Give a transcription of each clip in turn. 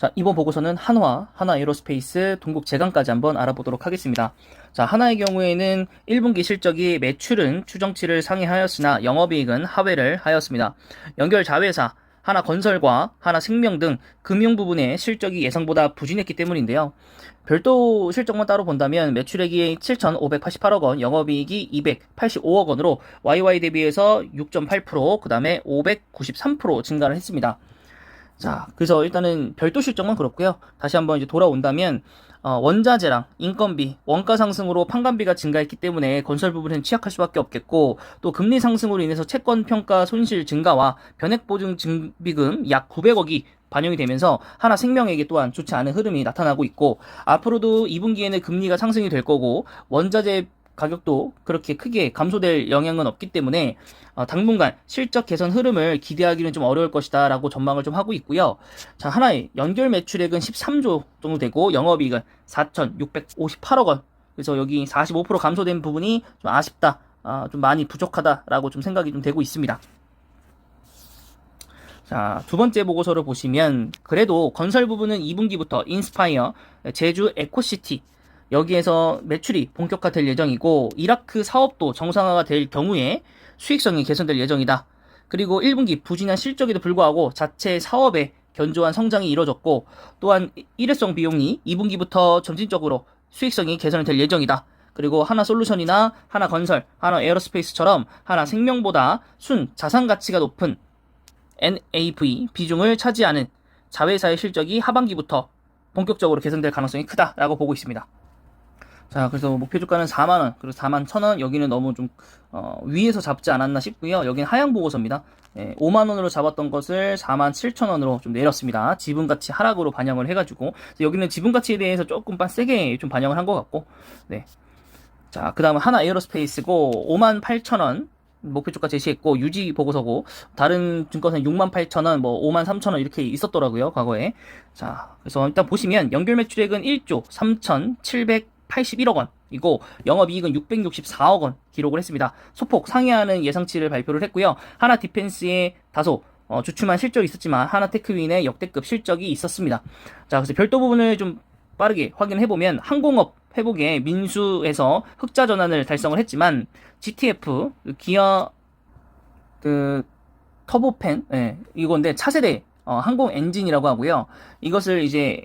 자, 이번 보고서는 한화, 하나에어로스페이스, 동국제강까지 한번 알아보도록 하겠습니다. 자, 한화의 경우에는 1분기 실적이 매출은 추정치를 상회하였으나 영업이익은 하회를 하였습니다. 연결 자회사, 하나건설과 하나생명 등 금융 부분의 실적이 예상보다 부진했기 때문인데요. 별도 실적만 따로 본다면 매출액이 7,588억 원, 영업이익이 285억 원으로 YY 대비해서 6.8%, 그 다음에 593% 증가를 했습니다. 자, 그래서 일단은 별도 실적만 그렇고요. 다시 한번 이제 돌아온다면 원자재랑 인건비, 원가 상승으로 판관비가 증가했기 때문에 건설 부분은 취약할 수밖에 없겠고, 또 금리 상승으로 인해서 채권 평가 손실 증가와 변액 보증 증비금 약 900억이 반영이 되면서 하나생명에게 또한 좋지 않은 흐름이 나타나고 있고, 앞으로도 2분기에는 금리가 상승이 될 거고 원자재 가격도 그렇게 크게 감소될 영향은 없기 때문에 당분간 실적 개선 흐름을 기대하기는 좀 어려울 것이다 라고 전망을 좀 하고 있고요. 자, 하나의 연결 매출액은 13조 정도 되고 영업이익은 4,658억 원. 그래서 여기 45% 감소된 부분이 좀 아쉽다, 좀 많이 부족하다라고 좀 생각이 좀 되고 있습니다. 자, 두 번째 보고서를 보시면 그래도 건설 부분은 2분기부터 인스파이어, 제주 에코시티 여기에서 매출이 본격화될 예정이고, 이라크 사업도 정상화가 될 경우에 수익성이 개선될 예정이다. 그리고 1분기 부진한 실적에도 불구하고 자체 사업의 견조한 성장이 이뤄졌고, 또한 일회성 비용이 2분기부터 점진적으로 수익성이 개선될 예정이다. 그리고 하나솔루션이나 하나건설, 하나에어로스페이스처럼 하나생명보다 순 자산 가치가 높은 NAV 비중을 차지하는 자회사의 실적이 하반기부터 본격적으로 개선될 가능성이 크다라고 보고 있습니다. 자, 그래서 목표 주가는 4만원, 그리고 4만 1천원, 여기는 너무 좀, 위에서 잡지 않았나 싶고요. 여기는 하향 보고서입니다. 5만원으로 잡았던 것을 4만 7천원으로 좀 내렸습니다. 지분가치 하락으로 반영을 해가지고. 여기는 지분가치에 대해서 조금 세게 좀 반영을 한 것 같고, 네. 자, 그 다음은 하나 에어로스페이스고, 5만 8천원, 목표 주가 제시했고, 유지 보고서고, 다른 증권사는 6만 8천원, 뭐, 5만 3천원 이렇게 있었더라고요, 과거에. 자, 그래서 일단 보시면, 연결 매출액은 1조 3,781억 원이고, 영업이익은 664억 원 기록을 했습니다. 소폭 상회하는 예상치를 발표를 했고요. 하나 디펜스에 다소 주춤한 실적이 있었지만, 하나 테크윈의 역대급 실적이 있었습니다. 자, 그래서 별도 부분을 좀 빠르게 확인해보면, 항공업 회복에 민수에서 흑자 전환을 달성을 했지만, GTF 기어 터보팬, 이건데 차세대 항공 엔진이라고 하고요. 이것을 이제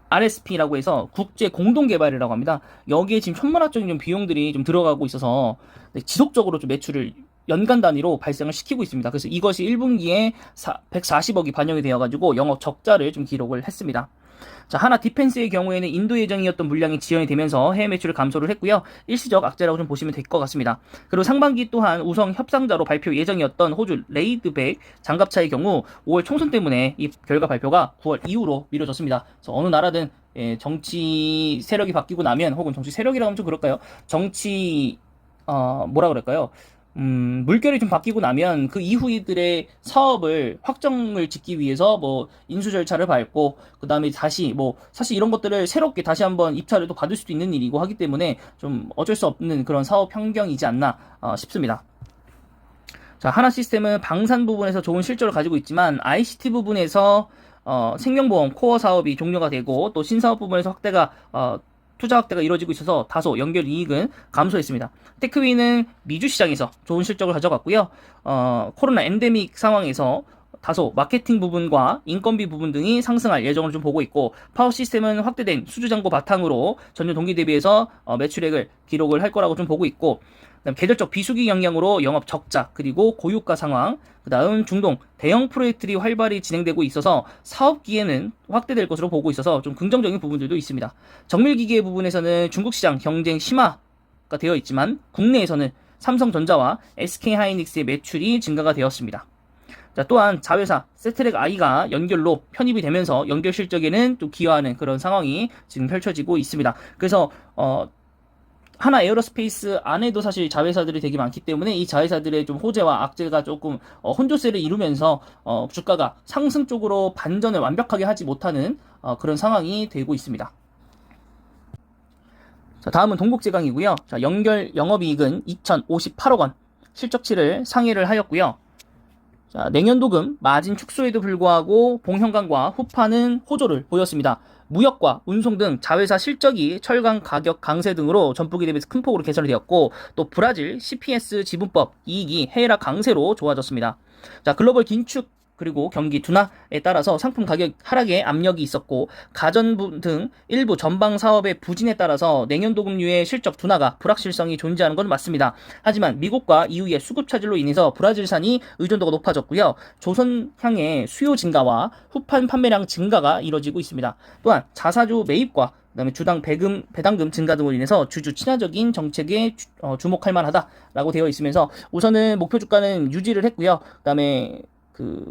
RSP라고 해서 국제 공동 개발이라고 합니다. 여기에 지금 천문학적인 좀 비용들이 좀 들어가고 있어서 지속적으로 좀 매출을 연간 단위로 발생을 시키고 있습니다. 그래서 이것이 1분기에 140억이 반영이 되어가지고 영업 적자를 좀 기록을 했습니다. 자, 하나 디펜스의 경우에는 인도 예정이었던 물량이 지연이 되면서 해외 매출을 감소를 했고요. 일시적 악재라고 좀 보시면 될 것 같습니다. 그리고 상반기 또한 우성 협상자로 발표 예정이었던 호주 레이드백 장갑차의 경우 5월 총선 때문에 이 결과 발표가 9월 이후로 미뤄졌습니다. 그래서 어느 나라든 정치 세력이 바뀌고 나면, 혹은 정치 세력이라고 하면 좀 그럴까요? 정치 뭐라 그럴까요? 물결이 좀 바뀌고 나면 그 이후들의 사업을 확정을 짓기 위해서 뭐 인수 절차를 밟고, 그 다음에 다시 뭐 사실 이런 것들을 새롭게 다시 한번 입찰을 또 받을 수도 있는 일이고 하기 때문에 좀 어쩔 수 없는 그런 사업 환경이지 않나 싶습니다. 자, 하나 시스템은 방산 부분에서 좋은 실적을 가지고 있지만 ICT 부분에서 생명보험 코어 사업이 종료가 되고, 또 신사업 부분에서 투자 확대가 이루어지고 있어서 다소 연결 이익은 감소했습니다. 테크위는 미주 시장에서 좋은 실적을 가져갔고요. 코로나 엔데믹 상황에서 다소 마케팅 부분과 인건비 부분 등이 상승할 예정을 좀 보고 있고, 파워 시스템은 확대된 수주잔고 바탕으로 전년 동기 대비해서 매출액을 기록을 할 거라고 좀 보고 있고, 그다음 계절적 비수기 영향으로 영업 적자, 그리고 고유가 상황, 그다음 중동 대형 프로젝트들이 활발히 진행되고 있어서 사업 기회는 확대될 것으로 보고 있어서 좀 긍정적인 부분들도 있습니다. 정밀기계 부분에서는 중국 시장 경쟁 심화가 되어 있지만 국내에서는 삼성전자와 SK하이닉스의 매출이 증가가 되었습니다. 자, 또한 자회사 세트랙 I가 연결로 편입이 되면서 연결 실적에는 또 기여하는 그런 상황이 지금 펼쳐지고 있습니다. 그래서 하나 에어로스페이스 안에도 사실 자회사들이 되게 많기 때문에 이 자회사들의 좀 호재와 악재가 조금 혼조세를 이루면서 주가가 상승 쪽으로 반전을 완벽하게 하지 못하는 그런 상황이 되고 있습니다. 자, 다음은 동국제강이고요. 자, 연결 영업이익은 2,058억 원 실적치를 상회를 하였고요. 자, 냉연도금 마진 축소에도 불구하고 봉현강과 후파는 호조를 보였습니다. 무역과 운송 등 자회사 실적이 철강 가격 강세 등으로 전분기 대비해서 큰 폭으로 개선이 되었고, 또 브라질 CPS 지분법 이익이 해외락 강세로 좋아졌습니다. 자, 글로벌 긴축 그리고 경기 둔화에 따라서 상품 가격 하락에 압력이 있었고, 가전부 등 일부 전방 사업의 부진에 따라서 냉연도금류의 실적 둔화가 불확실성이 존재하는 건 맞습니다. 하지만 미국과 EU의 수급 차질로 인해서 브라질산이 의존도가 높아졌고요. 조선향의 수요 증가와 후판 판매량 증가가 이뤄지고 있습니다. 또한 자사주 매입과 그다음에 주당 배당금 증가 등으로 인해서 주주 친화적인 정책에 주목할 만하다라고 되어 있으면서, 우선은 목표 주가는 유지를 했고요. 그다음에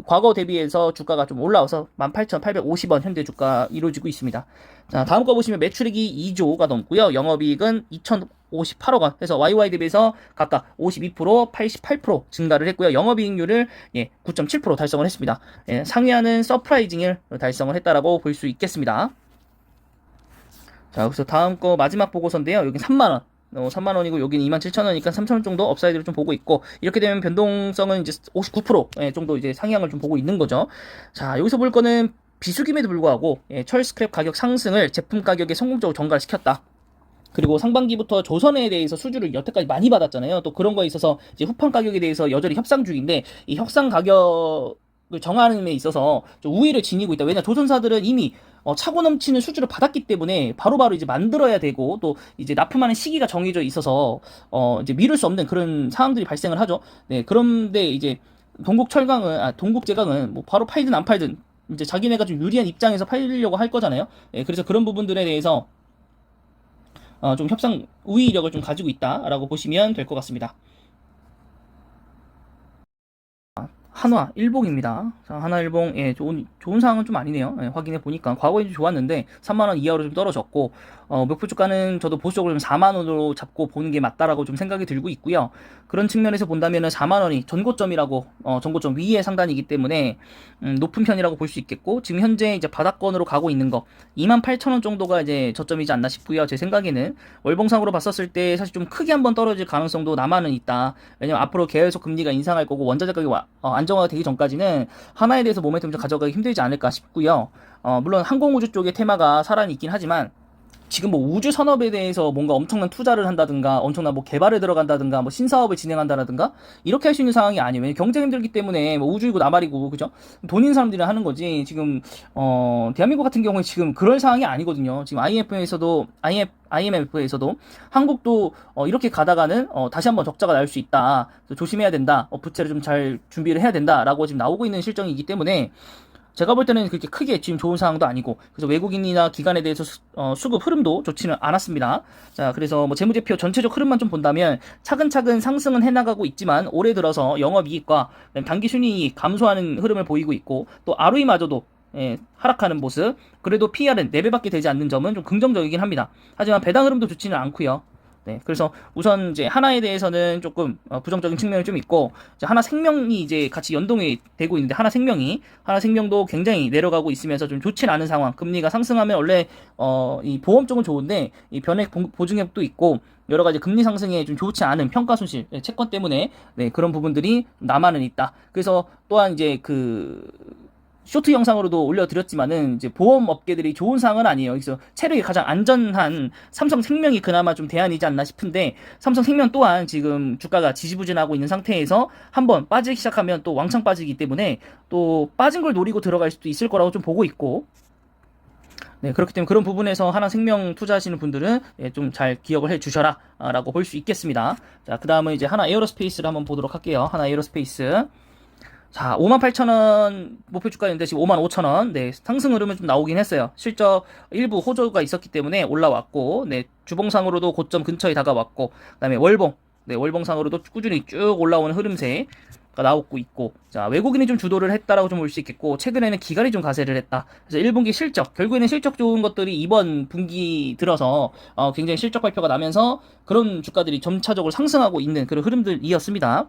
과거 대비해서 주가가 좀 올라와서 18,850원 현재 주가 이루어지고 있습니다. 자, 다음 거 보시면 매출액이 2조가 넘고요. 영업이익은 2,058억 원 해서 YY 대비해서 각각 52%, 88% 증가를 했고요. 영업이익률을 9.7% 달성을 했습니다. 상회하는 서프라이징을 달성을 했다라고 볼 수 있겠습니다. 자, 여기서 다음 거 마지막 보고서인데요. 여기 3만원. 3만원이고 여기는 27,000원이니까 3,000원 정도 업사이드를 좀 보고 있고, 이렇게 되면 변동성은 이제 59% 정도 이제 상향을 좀 보고 있는 거죠. 자, 여기서 볼 거는 비수기임에도 불구하고 철 스크랩 가격 상승을 제품 가격에 성공적으로 전가를 시켰다. 그리고 상반기부터 조선에 대해서 수주를 여태까지 많이 받았잖아요. 또 그런 거에 있어서 이제 후판 가격에 대해서 여전히 협상 중인데, 이 협상 가격을 정하는 데 있어서 좀 우위를 지니고 있다. 왜냐, 조선사들은 이미 차고 넘치는 수주를 받았기 때문에 바로바로 이제 만들어야 되고, 또 이제 납품하는 시기가 정해져 있어서 이제 미룰 수 없는 그런 상황들이 발생을 하죠. 네, 그런데 이제 동국제강은 뭐 바로 팔든 안 팔든 이제 자기네가 좀 유리한 입장에서 팔려고 할 거잖아요. 네, 그래서 그런 부분들에 대해서 좀 협상 우위력을 좀 가지고 있다라고 보시면 될 것 같습니다. 한화 일봉입니다. 자, 한화 일봉 좋은 상황은 좀 아니네요. 확인해 보니까 과거에 좀 좋았는데 3만원 이하로 좀 떨어졌고, 목표 주가는 저도 보수적으로 좀 4만원으로 잡고 보는 게 맞다라고 좀 생각이 들고 있고요. 그런 측면에서 본다면은 4만원이 전고점이라고, 전고점 위의 상단이기 때문에 높은 편이라고 볼 수 있겠고, 지금 현재 이제 바닥권으로 가고 있는 거 28,000원 정도가 이제 저점이지 않나 싶고요. 제 생각에는 월봉상으로 봤었을 때 사실 좀 크게 한번 떨어질 가능성도 남아는 있다. 왜냐면 앞으로 계속 금리가 인상할 거고 원자재 가격이 안정화가 되기 전까지는 하나에 대해서 모멘텀 좀 가져가기 힘들지 않을까 싶고요. 물론 항공우주 쪽의 테마가 살아는 있긴 하지만, 지금 뭐 우주 산업에 대해서 뭔가 엄청난 투자를 한다든가, 엄청난 뭐 개발에 들어간다든가, 뭐 신사업을 진행한다든가, 이렇게 할 수 있는 상황이 아니에요. 왜냐면 경쟁 힘들기 때문에 뭐 우주이고 나발이고, 그죠? 돈 있는 사람들이 하는 거지. 지금, 대한민국 같은 경우에 지금 그럴 상황이 아니거든요. 지금 IMF에서도 한국도 이렇게 가다가는 다시 한번 적자가 날 수 있다. 조심해야 된다. 부채를 좀 잘 준비를 해야 된다라고 지금 나오고 있는 실정이기 때문에, 제가 볼 때는 그렇게 크게 지금 좋은 상황도 아니고, 그래서 외국인이나 기관에 대해서 수급 흐름도 좋지는 않았습니다. 자, 그래서 뭐 재무제표 전체적 흐름만 좀 본다면 차근차근 상승은 해나가고 있지만, 올해 들어서 영업이익과 단기 순이익 감소하는 흐름을 보이고 있고, 또 ROE마저도 하락하는 모습. 그래도 PER은 4배밖에 되지 않는 점은 좀 긍정적이긴 합니다. 하지만 배당 흐름도 좋지는 않고요. 네, 그래서 우선 이제 하나에 대해서는 조금 부정적인 측면이 좀 있고, 이제 하나생명이 이제 같이 연동이 되고 있는데, 하나생명도 굉장히 내려가고 있으면서 좀 좋진 않은 상황. 금리가 상승하면 원래 이 보험 쪽은 좋은데 이 변액 보증액도 있고 여러 가지 금리 상승에 좀 좋지 않은 평가 손실, 채권 때문에 그런 부분들이 남아는 있다. 그래서 또한 이제 쇼트 영상으로도 올려드렸지만은 이제 보험 업계들이 좋은 상황은 아니에요. 그래서 체력이 가장 안전한 삼성생명이 그나마 좀 대안이지 않나 싶은데, 삼성생명 또한 지금 주가가 지지부진하고 있는 상태에서 한번 빠지기 시작하면 또 왕창 빠지기 때문에 또 빠진 걸 노리고 들어갈 수도 있을 거라고 좀 보고 있고, 네, 그렇기 때문에 그런 부분에서 하나생명 투자하시는 분들은 좀 잘 기억을 해 주셔라 라고 볼 수 있겠습니다. 자, 그 다음은 이제 하나 에어로스페이스를 한번 보도록 할게요. 하나 에어로스페이스. 자, 58,000원 목표 주가였는데 지금 55,000원. 네, 상승 흐름은 좀 나오긴 했어요. 실적 일부 호조가 있었기 때문에 올라왔고, 네, 주봉상으로도 고점 근처에 다가왔고, 그다음에 월봉, 네, 월봉상으로도 꾸준히 쭉 올라오는 흐름세가 나오고 있고, 자, 외국인이 좀 주도를 했다라고 좀 볼 수 있겠고, 최근에는 기관이 좀 가세를 했다. 그래서 1분기 실적, 결국에는 실적 좋은 것들이 이번 분기 들어서 굉장히 실적 발표가 나면서 그런 주가들이 점차적으로 상승하고 있는 그런 흐름들이었습니다.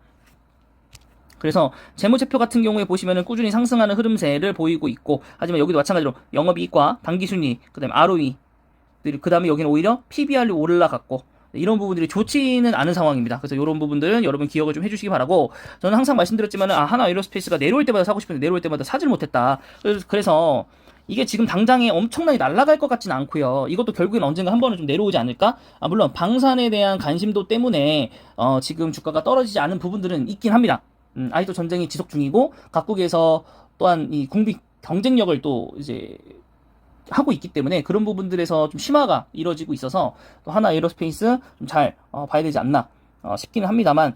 그래서 재무제표 같은 경우에 보시면은 꾸준히 상승하는 흐름세를 보이고 있고, 하지만 여기도 마찬가지로 영업이익과 당기순이익, 그 다음에 ROE, 그 다음에 여기는 오히려 PBR이 올라갔고, 이런 부분들이 좋지는 않은 상황입니다. 그래서 이런 부분들은 여러분 기억을 좀 해주시기 바라고, 저는 항상 말씀드렸지만은 하나 에어로스페이스가 내려올 때마다 사고 싶은데 내려올 때마다 사질 못했다. 그래서 이게 지금 당장에 엄청나게 날아갈 것 같지는 않고요. 이것도 결국엔 언젠가 한 번은 좀 내려오지 않을까? 물론 방산에 대한 관심도 때문에 지금 주가가 떨어지지 않은 부분들은 있긴 합니다. 아직도 전쟁이 지속 중이고 각국에서 또한 이 국비 경쟁력을 또 이제 하고 있기 때문에 그런 부분들에서 좀 심화가 이루어지고 있어서 또 하나 에어로스페이스 좀 잘 봐야 되지 않나 싶기는 합니다만,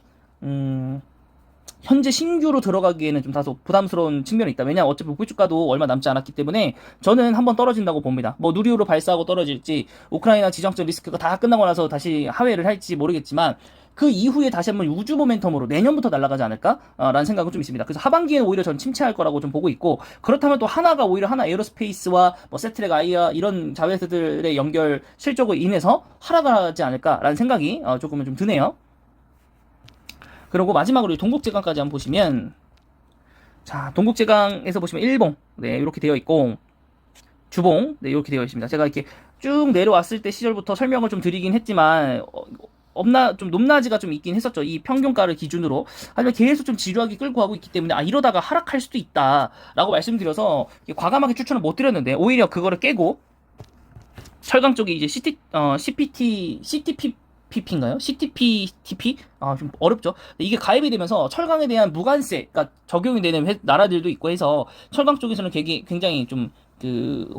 현재 신규로 들어가기에는 좀 다소 부담스러운 측면이 있다. 왜냐하면 어차피 목표주가도 얼마 남지 않았기 때문에 저는 한번 떨어진다고 봅니다. 뭐 누리호로 발사하고 떨어질지, 우크라이나 지정적 리스크가 다 끝나고 나서 다시 하회를 할지 모르겠지만 그 이후에 다시 한번 우주 모멘텀으로 내년부터 날아가지 않을까? 라는 생각은 좀 있습니다. 그래서 하반기에는 오히려 전 침체할 거라고 좀 보고 있고, 그렇다면 또 하나가 오히려 하나 에어로스페이스와 뭐 세트랙 아이아 이런 자회사들의 연결 실적으로 인해서 하락하지 않을까라는 생각이 조금은 좀 드네요. 그리고 마지막으로 동국제강까지 한번 보시면, 자, 동국제강에서 보시면 일봉, 네, 이렇게 되어 있고, 주봉, 네, 이렇게 되어 있습니다. 제가 이렇게 쭉 내려왔을 때 시절부터 설명을 좀 드리긴 했지만, 좀 높낮이가 좀 있긴 했었죠. 이 평균가를 기준으로. 하지만 계속 좀 지루하게 끌고 가고 있기 때문에, 이러다가 하락할 수도 있다라고 말씀드려서 과감하게 추천을 못 드렸는데, 오히려 그거를 깨고, 철강 쪽에 이제 CTP인가요? CTP? 좀 어렵죠. 이게 가입이 되면서 철강에 대한 무관세가 적용이 되는 나라들도 있고 해서 철강 쪽에서는 굉장히 좀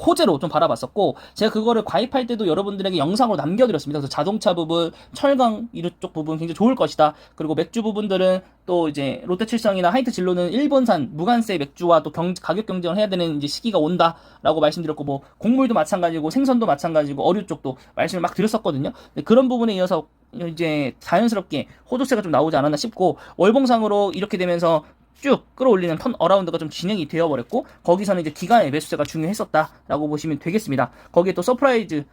호재로 좀 바라봤었고, 제가 그거를 가입할 때도 여러분들에게 영상으로 남겨드렸습니다. 그래서 자동차 부분, 철강 이쪽 부분 굉장히 좋을 것이다. 그리고 맥주 부분들은 또 이제 롯데칠성이나 하이트진로는 일본산 무관세 맥주와 또 가격 경쟁을 해야 되는 이제 시기가 온다라고 말씀드렸고, 뭐 곡물도 마찬가지고 생선도 마찬가지고 어류 쪽도 말씀을 막 드렸었거든요. 그런 부분에 이어서 이제 자연스럽게 호조세가 좀 나오지 않았나 싶고, 월봉상으로 이렇게 되면서 쭉 끌어올리는 턴 어라운드가 좀 진행이 되어버렸고, 거기서는 이제 기간의 매수세가 중요했었다라고 보시면 되겠습니다. 거기에 또 서프라이즈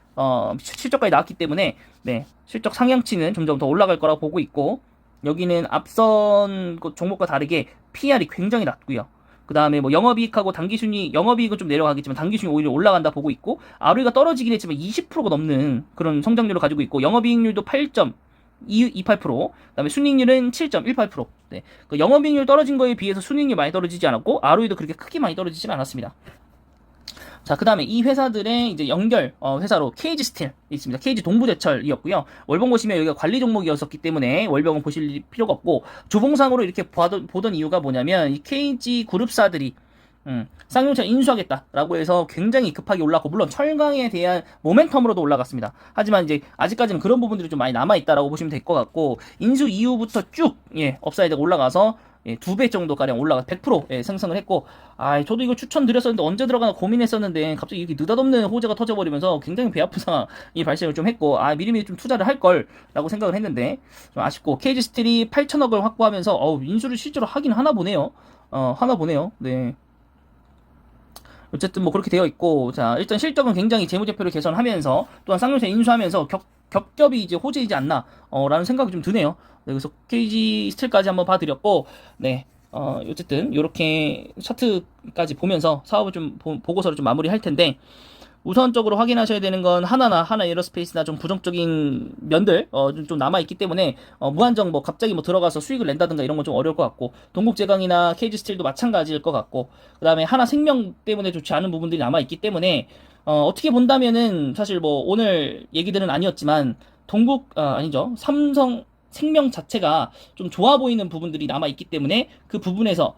실적까지 나왔기 때문에, 네, 실적 상향치는 점점 더 올라갈 거라고 보고 있고, 여기는 앞선 종목과 다르게 PR이 굉장히 낮고요. 그 다음에 뭐 영업이익하고 당기순이, 영업이익은 좀 내려가겠지만 당기순이 오히려 올라간다 보고 있고, ROE가 떨어지긴 했지만 20%가 넘는 그런 성장률을 가지고 있고, 영업이익률도 8.28%, 그다음에 순이익률은 7.18%. 네. 그 영업이익률 떨어진 거에 비해서 순이익률 많이 떨어지지 않았고, ROE도 그렇게 크게 많이 떨어지진 않았습니다. 자, 그 다음에 이 회사들의 이제 연결 회사로 KG 스틸 있습니다. KG 동부제철이었고요. 월봉 보시면 여기가 관리 종목이었었기 때문에 월봉은 보실 필요가 없고, 주봉상으로 이렇게 보던 이유가 뭐냐면, 이 KG 그룹사들이 쌍용차 인수하겠다라고 해서 굉장히 급하게 올랐고, 물론 철강에 대한 모멘텀으로도 올라갔습니다. 하지만 이제 아직까지는 그런 부분들이 좀 많이 남아있다라고 보시면 될 것 같고, 인수 이후부터 쭉 업사이드가 올라가서 2배 정도가량 올라가 100% 상승을 했고, 저도 이거 추천드렸었는데 언제 들어가나 고민했었는데 갑자기 이렇게 느닷없는 호재가 터져버리면서 굉장히 배 아픈 상황이 발생을 좀 했고, 미리미리 좀 투자를 할 걸 라고 생각을 했는데 좀 아쉽고, KG 스틸이 8천억을 확보하면서 인수를 실제로 하긴 하나 보네요. 네. 어쨌든 뭐 그렇게 되어 있고, 자, 일단 실적은 굉장히 재무제표를 개선하면서 또한 쌍용차 인수하면서 겹겹이 이제 호재이지 않나 라는 생각이 좀 드네요. 네, 그래서 KG 스틸까지 한번 봐드렸고, 네, 어쨌든 이렇게 차트까지 보면서 사업을 좀 보고서를 좀 마무리할 텐데, 우선적으로 확인하셔야 되는 건 하나 에어로스페이스나 좀 부정적인 면들 좀 남아있기 때문에 무한정 뭐 갑자기 뭐 들어가서 수익을 낸다든가 이런 건 좀 어려울 것 같고, 동국제강이나 KG스틸도 마찬가지일 것 같고, 그 다음에 하나생명 때문에 좋지 않은 부분들이 남아있기 때문에 어떻게 본다면은 사실 뭐 오늘 얘기들은 아니었지만 삼성 생명 자체가 좀 좋아 보이는 부분들이 남아있기 때문에 그 부분에서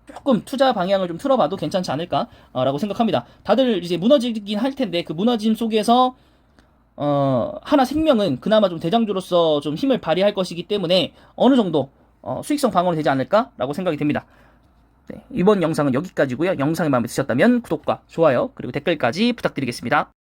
조금 투자 방향을 좀 틀어봐도 괜찮지 않을까라고 생각합니다. 다들 이제 무너지긴 할 텐데, 그 무너짐 속에서 하나생명은 그나마 좀 대장주로서 좀 힘을 발휘할 것이기 때문에 어느 정도 수익성 방어는 되지 않을까라고 생각이 됩니다. 네, 이번 영상은 여기까지고요. 영상이 마음에 드셨다면 구독과 좋아요 그리고 댓글까지 부탁드리겠습니다.